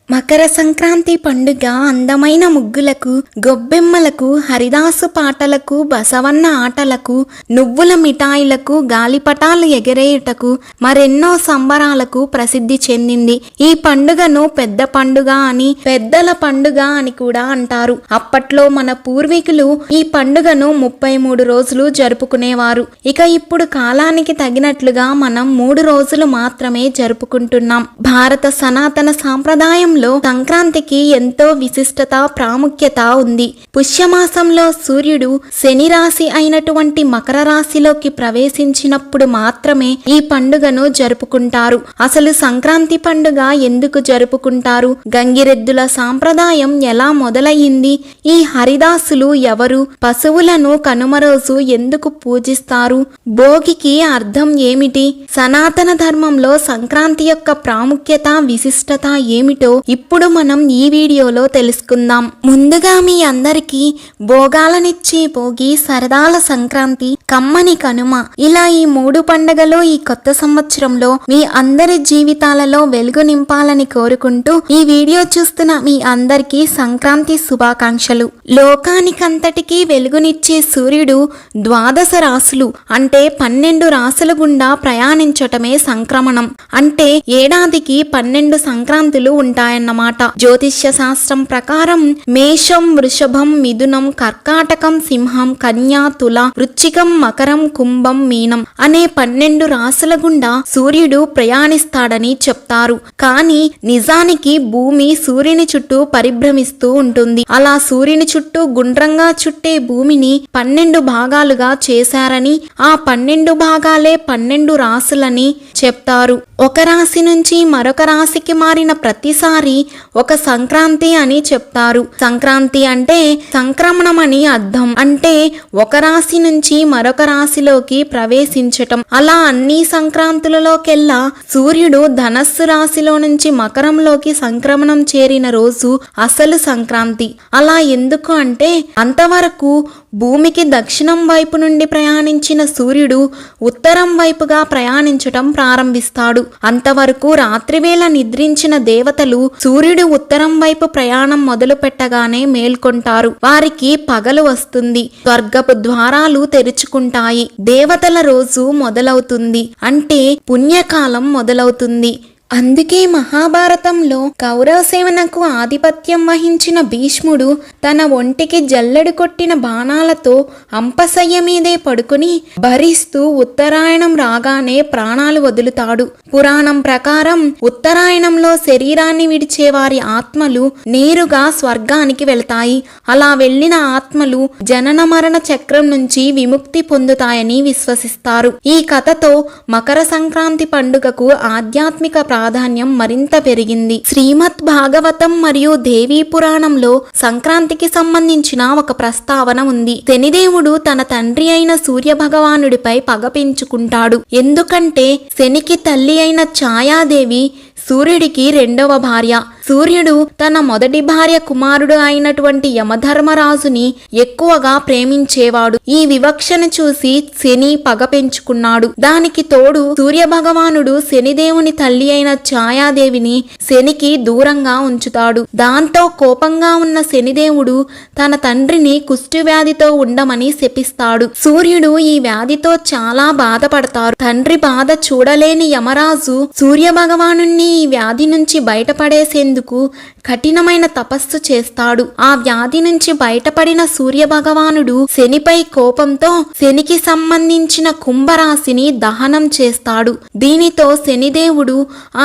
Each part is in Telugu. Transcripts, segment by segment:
మకర సంక్రాంతి పండుగ అందమైన ముగ్గులకు, గొబ్బెమ్మలకు, హరిదాసు పాటలకు, బసవన్న ఆటలకు, నువ్వుల మిఠాయిలకు, గాలిపటాలు ఎగరేయుటకు, మరెన్నో సంబరాలకు ప్రసిద్ధి చెందింది. ఈ పండుగను పెద్ద పండుగ అని, పెద్దల పండుగ అని కూడా అంటారు. అప్పట్లో మన పూర్వీకులు ఈ పండుగను 33 రోజులు జరుపుకునేవారు. ఇక ఇప్పుడు కాలానికి తగినట్లుగా మనం 3 రోజులు మాత్రమే జరుపుకుంటున్నాం. భారత సనాతన సాంప్రదాయం సంక్రాంతికి ఎంతో విశిష్టత, ప్రాముఖ్యత ఉంది. పుష్యమాసంలో సూర్యుడు శని రాశి అయినటువంటి మకర రాశిలోకి ప్రవేశించినప్పుడు మాత్రమే ఈ పండుగను జరుపుకుంటారు. అసలు సంక్రాంతి పండుగ ఎందుకు జరుపుకుంటారు? గంగిరెద్దుల సాంప్రదాయం ఎలా మొదలయ్యింది? ఈ హరిదాసులు ఎవరు? పశువులను కనుమ రోజు ఎందుకు పూజిస్తారు? భోగికి అర్థం ఏమిటి? సనాతన ధర్మంలో సంక్రాంతి యొక్క ప్రాముఖ్యత, విశిష్టత ఏమిటో ఇప్పుడు మనం ఈ వీడియోలో తెలుసుకుందాం. ముందుగా మీ అందరికీ భోగాలనిచ్చే భోగి, సరదాల సంక్రాంతి, కమ్మని కనుమ, ఇలా ఈ 3 పండుగలు ఈ కొత్త సంవత్సరంలో మీ అందరి జీవితాలలో వెలుగు నింపాలని కోరుకుంటూ ఈ వీడియో చూస్తున్న మీ అందరికీ సంక్రాంతి శుభాకాంక్షలు. లోకానికంతటికీ వెలుగునిచ్చే సూర్యుడు 12 రాసులు అంటే 12 రాసుల గుండా ప్రయాణించటమే సంక్రమణం. అంటే ఏడాదికి 12 సంక్రాంతులు ఉంటాయన్నమాట. జ్యోతిష్య శాస్త్రం ప్రకారం మేషం, వృషభం, మిథునం, కర్కాటకం, సింహం, కన్యా, తుల, వృశ్చికం, మకరం, కుంభం, మీనం అనే 12 రాసుల గుండా సూర్యుడు ప్రయాణిస్తాడని చెప్తారు. కానీ నిజానికి భూమి సూర్యుని చుట్టూ పరిభ్రమిస్తూ ఉంటుంది. అలా సూర్యుని చుట్టూ గుండ్రంగా చుట్టే భూమిని 12 భాగాలుగా చేశారని, ఆ 12 భాగాలే 12 రాసులని చెప్తారు. ఒక రాశి నుంచి మరొక రాశికి మారిన ప్రతిసారి ఒక సంక్రాంతి అని చెప్తారు. సంక్రాంతి అంటే సంక్రమణం అని అర్థం. అంటే ఒక రాశి నుంచి మరొక రాశిలోకి ప్రవేశించటం. అలా అన్ని సంక్రాంతులలోకెల్లా సూర్యుడు ధనస్సు రాశిలో నుంచి మకరంలోకి సంక్రమణం చేరిన రోజు అసలు సంక్రాంతి. అలా ఎందుకు అంటే అంతవరకు భూమికి దక్షిణం వైపు నుండి ప్రయాణించిన సూర్యుడు ఉత్తరం వైపుగా ప్రయాణించటం ప్రారంభిస్తాడు. అంతవరకు రాత్రివేళ నిద్రించిన దేవతలు సూర్యుడు ఉత్తరం వైపు ప్రయాణం మొదలు పెట్టగానే మేల్కొంటారు. వారికి పగలు వస్తుంది. స్వర్గపు ద్వారాలు తెరుచుకుంటాయి. దేవతల రోజు మొదలవుతుంది. అంటే పుణ్యకాలం మొదలవుతుంది. అందుకే మహాభారతంలో కౌరవ సేనకు ఆధిపత్యం వహించిన భీష్ముడు తన ఒంటికి జల్లెడు కొట్టిన బాణాలతో అంపశయ్య మీదే పడుకుని భరిస్తూ ఉత్తరాయణం రాగానే ప్రాణాలు వదులుతాడు. పురాణం ప్రకారం ఉత్తరాయణంలో శరీరాన్ని విడిచే వారి ఆత్మలు నేరుగా స్వర్గానికి వెళ్తాయి. అలా వెళ్లిన ఆత్మలు జనన మరణ చక్రం నుంచి విముక్తి పొందుతాయని విశ్వసిస్తారు. ఈ కథతో మకర సంక్రాంతి పండుగకు ఆధ్యాత్మిక ప్రాధాన్యం మరింత పెరిగింది. శ్రీమద్ భాగవతం మరియు దేవీ పురాణంలో సంక్రాంతికి సంబంధించిన ఒక ప్రస్తావన ఉంది. శనిదేవుడు తన తండ్రి అయిన సూర్య భగవానుడిపై పగ పెంచుకుంటాడు. ఎందుకంటే శనికి తల్లి అయిన ఛాయాదేవి సూర్యుడికి 2వ భార్య. సూర్యుడు తన మొదటి భార్య కుమారుడు అయినటువంటి యమధర్మరాజుని ఎక్కువగా ప్రేమించేవాడు. ఈ వివక్షను చూసి శని పగ పెంచుకున్నాడు. దానికి తోడు సూర్య భగవానుడు శనిదేవుని తల్లి అయిన ఛాయాదేవిని శనికి దూరంగా ఉంచుతాడు. దాంతో కోపంగా ఉన్న శనిదేవుడు తన తండ్రిని కుష్టు వ్యాధితో ఉండమని శపిస్తాడు. సూర్యుడు ఈ వ్యాధితో చాలా బాధపడతారు. తండ్రి బాధ చూడలేని యమరాజు సూర్య భగవాను ఈ వ్యాధి నుంచి బయటపడేసేందుకు కఠినమైన తపస్సు చేస్తాడు. ఆ వ్యాధి నుంచి బయటపడిన సూర్య భగవానుడు శనిపై కోపంతో శనికి సంబంధించిన కుంభరాశిని దహనం చేస్తాడు. దీనితో శనిదేవుడు,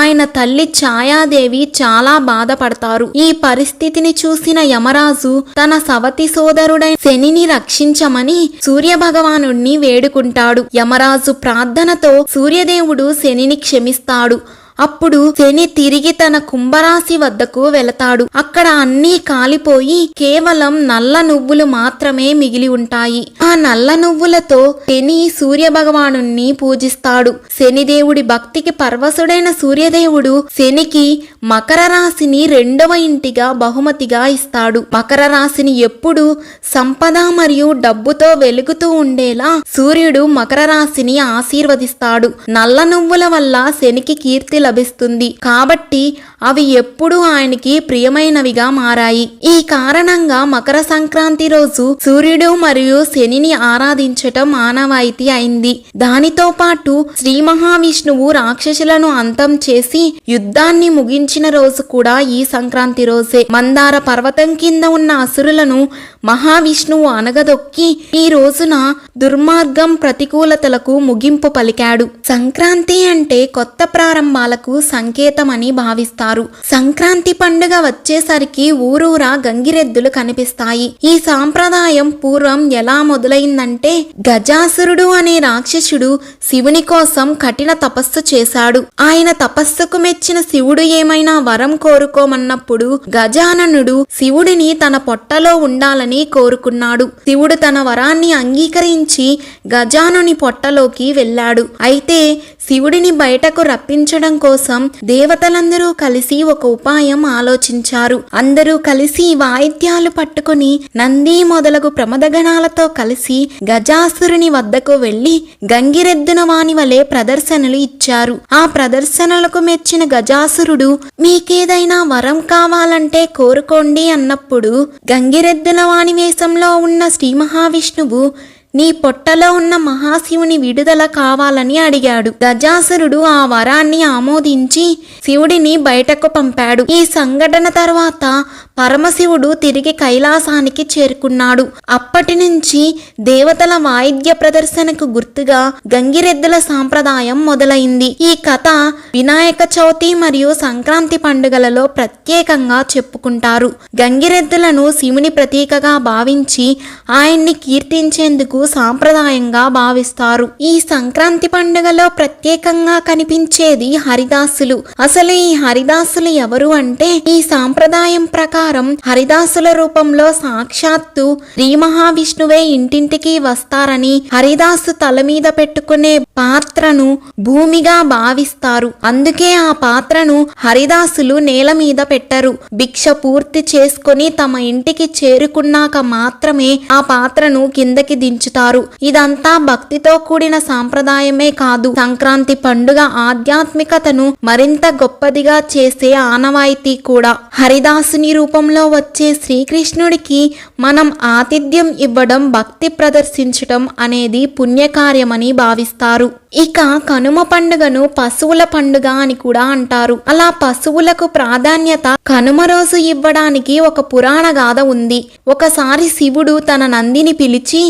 ఆయన తల్లి ఛాయాదేవి చాలా బాధపడతారు. ఈ పరిస్థితిని చూసిన యమరాజు తన సవతి సోదరుడైన శనిని రక్షించమని సూర్య భగవానుడిని వేడుకుంటాడు. యమరాజు ప్రార్థనతో సూర్యదేవుడు శనిని క్షమిస్తాడు. అప్పుడు శని తిరిగి తన కుంభరాశి వద్దకు వెళతాడు. అక్కడ అన్నీ కాలిపోయి కేవలం నల్ల నువ్వులు మాత్రమే మిగిలి ఉంటాయి. ఆ నల్ల నువ్వులతో శని సూర్య భగవానుణ్ణి పూజిస్తాడు. శనిదేవుడి భక్తికి పరవశుడైన సూర్యదేవుడు శనికి మకర రాశిని 2వ ఇంటిగా బహుమతిగా ఇస్తాడు. మకర రాశిని ఎప్పుడు సంపద మరియు డబ్బుతో వెలుగుతూ ఉండేలా సూర్యుడు మకర రాశిని ఆశీర్వదిస్తాడు. నల్ల నువ్వుల వల్ల శనికి కీర్తి లభిస్తుంది. కాబట్టి అవి ఎప్పుడూ ఆయనకి ప్రియమైనవిగా మారాయి. ఈ కారణంగా మకర సంక్రాంతి రోజు సూర్యుడు మరియు శనిని ఆరాధించటం ఆనవాయితీ అయింది. దానితో పాటు శ్రీ మహావిష్ణువు రాక్షసులను అంతం చేసి యుద్ధాన్ని ముగించిన రోజు కూడా ఈ సంక్రాంతి రోజే. మందార పర్వతం కింద ఉన్న అసురులను మహావిష్ణువు అనగదొక్కి ఈ రోజున దుర్మార్గం ప్రతికూలతలకు ముగింపు పలికాడు. సంక్రాంతి అంటే కొత్త ప్రారంభాలకు సంకేతమని భావిస్తారు. సంక్రాంతి పండుగ వచ్చేసరికి ఊరూరా గంగిరెద్దులు కనిపిస్తాయి. ఈ సాంప్రదాయం పూర్వం ఎలా మొదలైందంటే గజాసురుడు అనే రాక్షసుడు శివుని కోసం కఠిన తపస్సు చేశాడు. ఆయన తపస్సుకు మెచ్చిన శివుడు ఏమైనా వరం కోరుకోమన్నప్పుడు గజాననుడు శివుడిని తన పొట్టలో ఉండాలని కోరుకున్నాడు. శివుడు తన వరాన్ని అంగీకరించి గజానుని పొట్టలోకి వెళ్ళాడు. అయితే శివుడిని బయటకు రప్పించడం కోసం దేవతలందరూ కలిసి ఒక ఉపాయం ఆలోచించారు. అందరూ కలిసి వాయిద్యాలు పట్టుకుని నంది మొదలగు ప్రమదగణాలతో కలిసి గజాసురుని వద్దకు వెళ్లి గంగిరెద్దున వాని వలె ప్రదర్శనలు ఇచ్చారు. ఆ ప్రదర్శనలకు మెచ్చిన గజాసురుడు మీకేదైనా వరం కావాలంటే కోరుకోండి అన్నప్పుడు గంగిరెద్దున వాని వేషంలో ఉన్న శ్రీ మహావిష్ణువు నీ పొట్టలో ఉన్న మహాశివుని విడుదల కావాలని అడిగాడు. గజాసురుడు ఆ వరాన్ని ఆమోదించి శివుడిని బయటకు పంపాడు. ఈ సంఘటన తర్వాత పరమశివుడు తిరిగి కైలాసానికి చేరుకున్నాడు. అప్పటి నుంచి దేవతల వాయిద్య ప్రదర్శనకు గుర్తుగా గంగిరెద్దుల సాంప్రదాయం మొదలైంది. ఈ కథ వినాయక చవితి మరియు సంక్రాంతి పండుగలలో ప్రత్యేకంగా చెప్పుకుంటారు. గంగిరెద్దులను శివుని ప్రతీకగా భావించి ఆయన్ని కీర్తించేందుకు సాంప్రదాయంగా భావిస్తారు. ఈ సంక్రాంతి పండుగలో ప్రత్యేకంగా కనిపించేది హరిదాసులు. అసలు ఈ హరిదాసులు ఎవరు అంటే ఈ సాంప్రదాయం ప్రకారం హరిదాసుల రూపంలో సాక్షాత్తు శ్రీ మహావిష్ణువే ఇంటింటికి వస్తారని హరిదాసు తల మీద పెట్టుకునే పాత్రను భూమిగా భావిస్తారు. అందుకే ఆ పాత్రను హరిదాసులు నేల మీద పెట్టరు. భిక్ష పూర్తి చేసుకుని తమ ఇంటికి చేరుకున్నాక మాత్రమే ఆ పాత్రను కిందకి దించుతారు. ఇదంతా భక్తితో కూడిన సాంప్రదాయమే కాదు, సంక్రాంతి పండుగ ఆధ్యాత్మికతను మరింత గొప్పదిగా చేసే ఆనవాయితీ కూడా. హరిదాసుని రూపంలో వచ్చే శ్రీకృష్ణుడికి మనం ఆతిథ్యం ఇవ్వడం, భక్తి ప్రదర్శించడం అనేది పుణ్యకార్యమని భావిస్తారు. ఇక కనుమ పండుగను పశువుల పండుగ అని కూడా అంటారు. అలా పశువులకు ప్రాధాన్యత కనుమ రోజు ఇవ్వడానికి ఒక పురాణ గాథ ఉంది. ఒకసారి శివుడు తన నందిని పిలిచి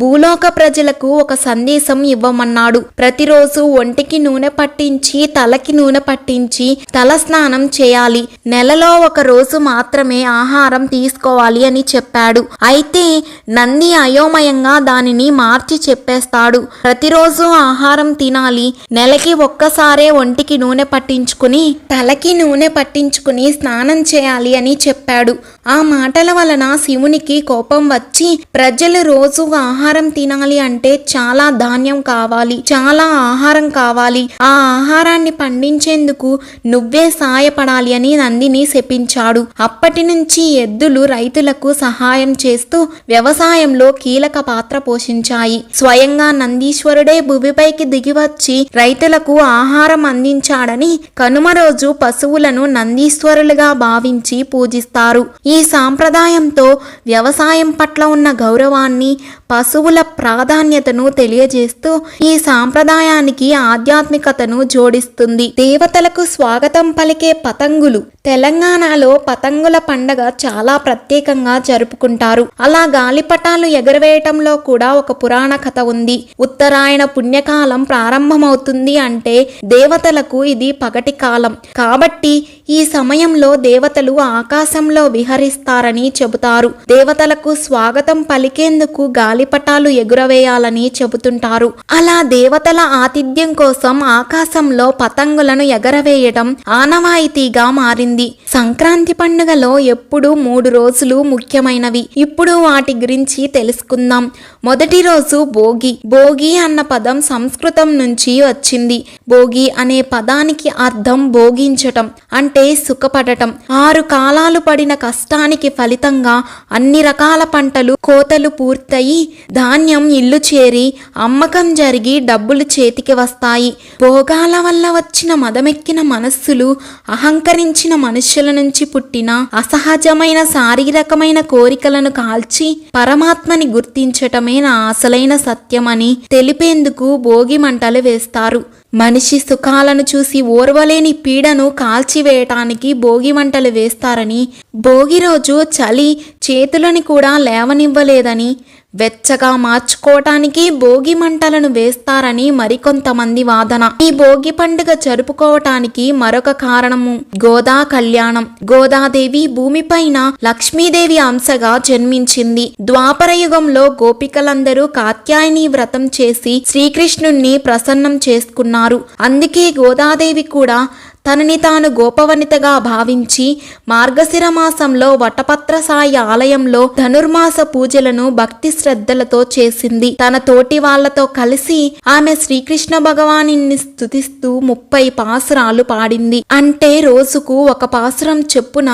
భూలోక ప్రజలకు ఒక సందేశం ఇవ్వమన్నాడు. ప్రతిరోజు ఒంటికి నూనె పట్టించి తలకి నూనె పట్టించి తల స్నానం చేయాలి. నెలలో ఒక రోజు మాత్రమే ఆహారం తీసుకోవాలి అని చెప్పాడు. అయితే నంది అయోమయంగా దానిని మార్చి చెప్పేస్తాడు. ప్రతిరోజు ఆహారం తినాలి, నెలకి ఒక్కసారే ఒంటికి నూనె పట్టించుకుని తలకి నూనె పట్టించుకుని స్నానం చేయాలి అని చెప్పాడు. ఆ మాటల వలన శివునికి కోపం వచ్చి ప్రజలు రోజు ఆహారం తినాలి అంటే చాలా ధాన్యం కావాలి, చాలా ఆహారం కావాలి, ఆ ఆహారాన్ని పండించేందుకు నువ్వే సాయపడాలి అని నందిని శపించాడు. అప్పటి నుంచి ఎద్దులు రైతులకు సహాయం చేస్తూ వ్యవసాయంలో కీలక పాత్ర పోషించాయి. స్వయంగా నందీశ్వరుడే భూమిపైకి దిగివచ్చి రైతులకు ఆహారం అందించాడని కనుమ రోజు పశువులను నందీశ్వరులుగా భావించి పూజిస్తారు. ఈ సాంప్రదాయంతో వ్యవసాయం పట్ల ఉన్న గౌరవాన్ని, పశువుల ప్రాధాన్యతను తెలియజేస్తూ ఈ సాంప్రదాయానికి ఆధ్యాత్మికతను జోడిస్తుంది. దేవతలకు స్వాగతం పలికే పతంగులు. తెలంగాణలో పతంగుల పండగ చాలా ప్రత్యేకంగా జరుపుకుంటారు. అలా గాలిపటాలు ఎగరవేయటంలో కూడా ఒక పురాణ కథ ఉంది. ఉత్తరాయణ పుణ్యకాలం ప్రారంభమవుతుంది అంటే దేవతలకు ఇది పగటి కాలం కాబట్టి ఈ సమయంలో దేవతలు ఆకాశంలో విహరిస్తారని చెబుతారు. దేవతలకు స్వాగతం పలికేందుకు గాలిపటాలు ఎగురవేయాలని చెబుతుంటారు. అలా దేవతల ఆతిథ్యం కోసం ఆకాశంలో పతంగులను ఎగరవేయడం ఆనవాయితీగా మారింది. సంక్రాంతి పండుగలో ఎప్పుడు 3 రోజులు ముఖ్యమైనవి. ఇప్పుడు వాటి గురించి తెలుసుకుందాం. మొదటి రోజు భోగి. భోగి అన్న పదం సంస్కృతం నుంచి వచ్చింది. భోగి అనే పదానికి అర్థం భోగించటం. అంటే అంటే సుఖపడటం. 6 కాలాలు పడిన కష్టానికి ఫలితంగా అన్ని రకాల పంటలు కోతలు పూర్తయి ధాన్యం ఇల్లు చేరి అమ్మకం జరిగి డబ్బులు చేతికి వస్తాయి. భోగాల వల్ల వచ్చిన మదమెక్కిన మనస్సులు, అహంకరించిన మనుష్యుల నుంచి పుట్టిన అసహజమైన శారీరకమైన కోరికలను కాల్చి పరమాత్మని గుర్తించటమే నా అసలైన సత్యమని తెలిపేందుకు భోగి మంటలు వేస్తారు. మనిషి సుఖాలను చూసి ఓర్వలేని పీడను కాల్చివేయటానికి భోగి మంటలు వేస్తారని, భోగి రోజు చలి చేతులని కూడా లేవనివ్వలేదని, వెచ్చగా మార్చుకోవటానికి భోగి మంటలను వేస్తారని మరికొంతమంది వాదన. ఈ భోగి పండుగ జరుపుకోవటానికి మరొక కారణము గోదా కళ్యాణం. గోదాదేవి భూమిపైన లక్ష్మీదేవి అంశగా జన్మించింది. ద్వాపర యుగంలో గోపికలందరూ కాత్యాయని వ్రతం చేసి శ్రీకృష్ణుణ్ణి ప్రసన్నం చేసుకున్నారు. అందుకే గోదాదేవి కూడా తనని తాను గోపవనితగా భావించి మార్గశిర మాసంలో వటపత్ర సాయి ఆలయంలో ధనుర్మాస పూజలను భక్తి శ్రద్ధలతో చేసింది. తన తోటి వాళ్లతో కలిసి ఆమె శ్రీకృష్ణ భగవానుని స్తుతిస్తూ 30 పాసురాలు పాడింది. అంటే రోజుకు ఒక పాసురం చెప్పున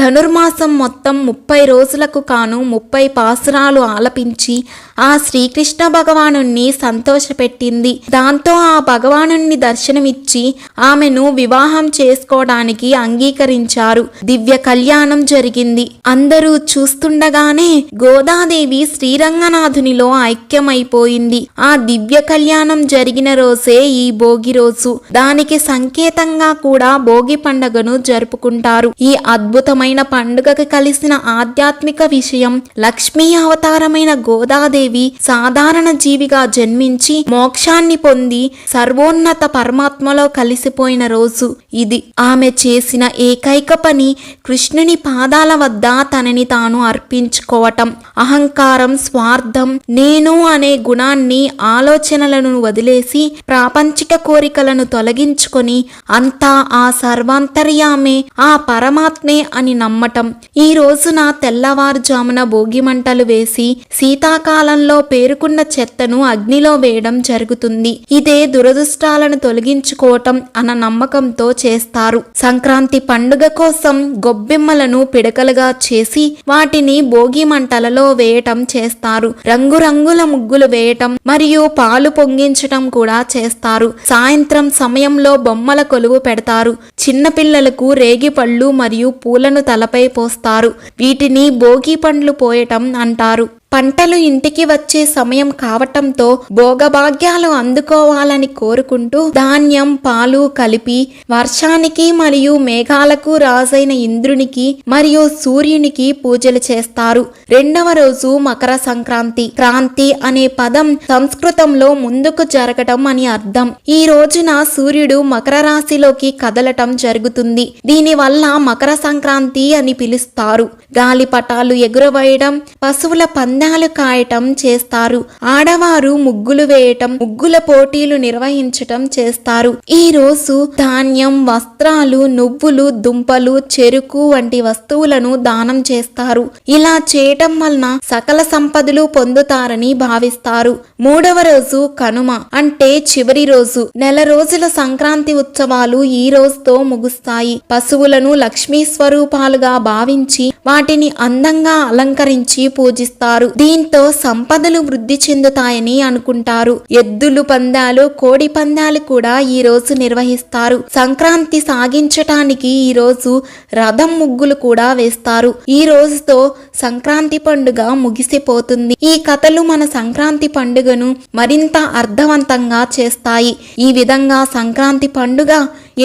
ధనుర్మాసం మొత్తం 30 రోజులకు కాను 30 పాసురాలు ఆలపించి ఆ శ్రీకృష్ణ భగవానుణ్ణి సంతోషపెట్టింది. దాంతో ఆ భగవానుణ్ణి దర్శనమిచ్చి ఆమెను వివాహం చేసుకోవడానికి అంగీకరించారు. దివ్య కళ్యాణం జరిగింది. అందరూ చూస్తుండగానే గోదాదేవి శ్రీరంగనాథునిలో ఐక్యమైపోయింది. ఆ దివ్య కళ్యాణం జరిగిన రోజే ఈ భోగి రోజు. దానికి సంకేతంగా కూడా భోగి పండుగను జరుపుకుంటారు. ఈ అద్భుతమైన పండుగకి కలిసిన ఆధ్యాత్మిక విషయం లక్ష్మీ అవతారమైన గోదాదేవి సాధారణ జీవిగా జన్మించి మోక్షాన్ని పొంది సర్వోన్నత పరమాత్మలో కలిసిపోయిన రోజు ఇది. ఆమె చేసిన ఏకైక పని కృష్ణుని పాదాల వద్ద తనని తాను అర్పించుకోవటం. అహంకారం, స్వార్థం, నేను అనే గుణాన్ని, ఆలోచనలను వదిలేసి ప్రాపంచిక కోరికలను తొలగించుకొని అంతా ఆ సర్వాంతర్యామే, ఆ పరమాత్మే అని నమ్మటం. ఈ రోజున తెల్లవారుజామున భోగి మంటలు వేసి శీతాకాలంలో పేరుకున్న చెత్తను అగ్నిలో వేయడం జరుగుతుంది. ఇదే దురదృష్టాలను తొలగించుకోవటం అన్న నమ్మకంతో చేస్తారు. సంక్రాంతి పండుగ కోసం గొబ్బెమ్మలను పిడకలుగా చేసి వాటిని భోగి మంటలలో వేయటం చేస్తారు. రంగురంగుల ముగ్గులు వేయటం మరియు పాలు పొంగించటం కూడా చేస్తారు. సాయంత్రం సమయంలో బొమ్మల కొలువు పెడతారు. చిన్నపిల్లలకు రేగి పళ్ళు మరియు పూలను తలపై పోస్తారు. వీటిని భోగి పండ్లు పోయటం అంటారు. పంటలు ఇంటికి వచ్చే సమయం కావటంతో భోగభాగ్యాలు అందుకోవాలని కోరుకుంటూ ధాన్యం, పాలు కలిపి వర్షానికి మరియు మేఘాలకు రాజైన ఇంద్రునికి మరియు సూర్యునికి పూజలు చేస్తారు. రెండవ రోజు మకర సంక్రాంతి. క్రాంతి అనే పదం సంస్కృతంలో ముందుకు జరగటం అని అర్థం. ఈ రోజున సూర్యుడు మకర రాశిలోకి కదలటం జరుగుతుంది. దీనివల్ల మకర సంక్రాంతి అని పిలుస్తారు. గాలిపటాలు ఎగురవేయడం, పశువుల పందాలు కాయటం చేస్తారు. ఆడవారు ముగ్గులు వేయటం, ముగ్గుల పోటీలు నిర్వహించటం చేస్తారు. ఈ రోజు ధాన్యం, వస్త్రాలు, నువ్వులు, దుంపలు, చెరుకు వంటి వస్తువులను దానం చేస్తారు. ఇలా చేయటం వలన సకల సంపదలు పొందుతారని భావిస్తారు. మూడవ రోజు కనుమ అంటే చివరి రోజు. నెల రోజుల సంక్రాంతి ఉత్సవాలు ఈ రోజుతో ముగుస్తాయి. పశువులను లక్ష్మీ స్వరూపాలుగా భావించి వాటిని అందంగా అలంకరించి పూజిస్తారు. దీంతో సంపదలు వృద్ధి చెందుతాయని అనుకుంటారు. ఎద్దులు పందాలు, కోడి పందాలు కూడా ఈ రోజు నిర్వహిస్తారు. సంక్రాంతి సాగించటానికి ఈ రోజు రథం ముగ్గులు కూడా వేస్తారు. ఈ రోజుతో సంక్రాంతి పండుగ ముగిసిపోతుంది. ఈ కథలు మన సంక్రాంతి పండుగను మరింత అర్థవంతంగా చేస్తాయి. ఈ విధంగా సంక్రాంతి పండుగ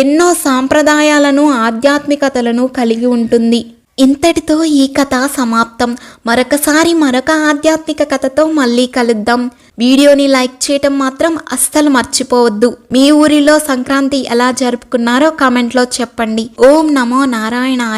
ఎన్నో సాంప్రదాయాలను, ఆధ్యాత్మికతలను కలిగి ఉంటుంది. ఇంతటితో ఈ కథ సమాప్తం. మరొకసారి మరొక ఆధ్యాత్మిక కథతో మళ్ళీ కలుద్దాం. వీడియోని లైక్ చేయటం మాత్రం అస్సలు మర్చిపోవద్దు. మీ ఊరిలో సంక్రాంతి ఎలా జరుపుకున్నారో కామెంట్లో చెప్పండి. ఓం నమో నారాయణాయ.